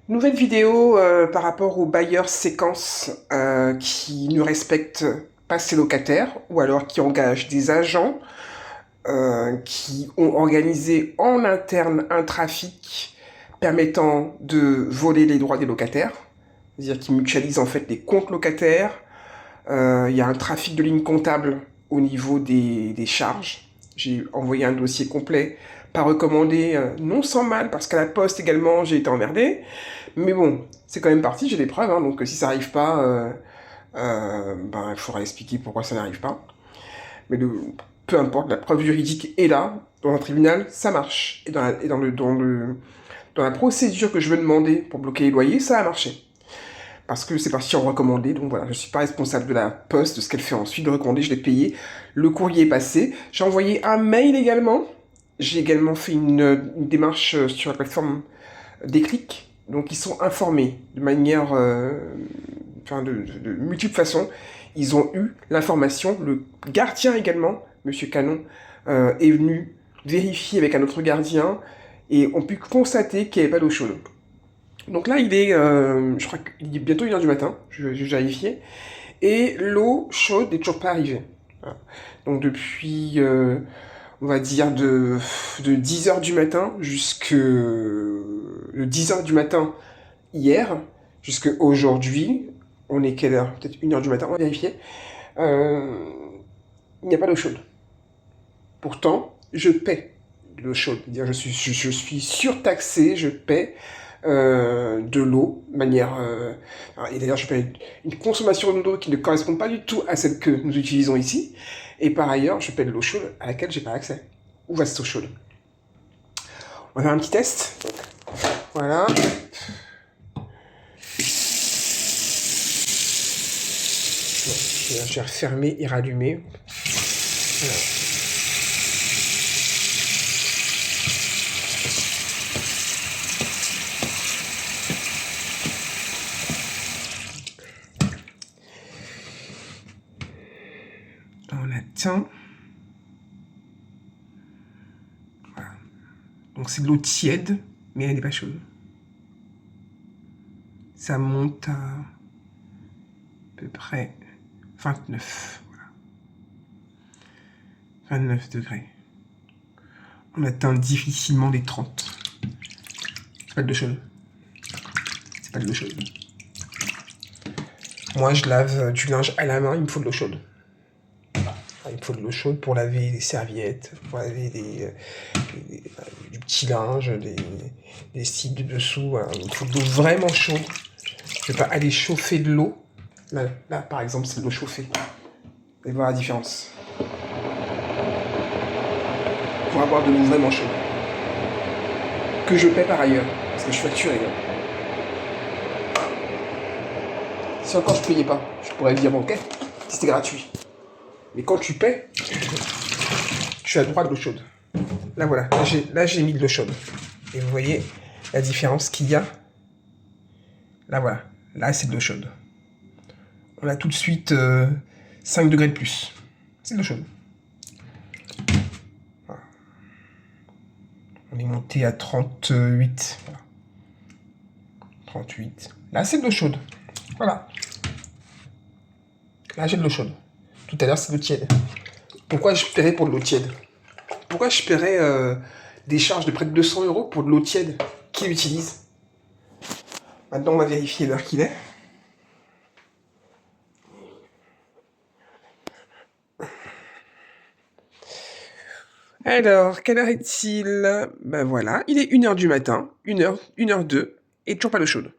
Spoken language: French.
Nouvelle vidéo par rapport aux bailleurs séquences qui ne respectent pas ses locataires ou alors qui engagent des agents qui ont organisé en interne un trafic permettant de voler les droits des locataires, c'est-à-dire qu'ils mutualisent en fait les comptes locataires. Il y a un trafic de lignes comptables au niveau des charges. J'ai envoyé un dossier complet, pas recommandé, non sans mal, parce qu'à la poste également, j'ai été emmerdé. Mais bon, c'est quand même parti, j'ai des preuves, hein, donc si ça n'arrive pas, ben, il faudra expliquer pourquoi ça n'arrive pas. Mais peu importe, la preuve juridique est là, dans un tribunal, ça marche. Et dans la procédure que je veux demander pour bloquer les loyers, ça a marché. Parce que c'est parti en recommandé, donc voilà, je ne suis pas responsable de la poste, de ce qu'elle fait ensuite, de recommandé, je l'ai payé, le courrier est passé. J'ai envoyé un mail également, j'ai également fait une démarche sur la plateforme Déclic, donc ils sont informés de manière, enfin de multiples façons, ils ont eu l'information, le gardien également, Monsieur Canon, est venu vérifier avec un autre gardien, et ont pu constater qu'il n'y avait pas d'eau chaude. Donc là, je crois qu'il est bientôt 1h du matin, je vais vérifier, et l'eau chaude n'est toujours pas arrivée. Voilà. Donc depuis, on va dire, de 10h du matin jusque 10h du matin hier, jusqu'à aujourd'hui, on est quelle heure? Peut-être 1h du matin, on va vérifier, euh, il n'y a pas d'eau chaude. Pourtant, je paie de l'eau chaude, c'est-à-dire je suis surtaxé, je paie de l'eau, de manière... et d'ailleurs, je paie une consommation d'eau qui ne correspond pas du tout à celle que nous utilisons ici. Et par ailleurs, je paie de l'eau chaude à laquelle j'ai pas accès. Où va cette eau chaude? On va faire un petit test. Voilà. Je vais refermer et rallumer. Voilà. On attend. Voilà. Donc c'est de l'eau tiède, mais elle n'est pas chaude. Ça monte à peu près 29. Voilà. 29 degrés. On atteint difficilement les 30. C'est pas de l'eau chaude. C'est pas de l'eau chaude. Moi, je lave du linge à la main, il me faut de l'eau chaude. Il me faut de l'eau chaude pour laver des serviettes, pour laver du petit linge, des cils de dessous. Voilà. Il me faut de l'eau vraiment chaude. Je vais pas aller chauffer de l'eau. Là, par exemple, c'est de l'eau chauffée. Vous allez voir la différence. Pour avoir de l'eau vraiment chaude. Que je paie par ailleurs, parce que je suis facturé. Si encore je payais pas, je pourrais dire bon, ok, c'était gratuit. Mais quand tu paies, tu as le droit de l'eau chaude. Là voilà, là j'ai mis de l'eau chaude. Et vous voyez la différence qu'il y a. Là voilà, là c'est de l'eau chaude. On a tout de suite 5 degrés de plus. C'est de l'eau chaude. Voilà. On est monté à 38. Voilà. 38. Là c'est de l'eau chaude. Voilà. Là j'ai de l'eau chaude. Tout à l'heure c'est de l'eau tiède. Pourquoi je paierais pour de l'eau tiède? Pourquoi je paierais des charges de près de 200 € pour de l'eau tiède? Qui l'utilise? Maintenant, on va vérifier l'heure qu'il est. Alors, quelle heure est-il? Ben voilà, il est 1h du matin, 1h02, et toujours pas d'eau chaude.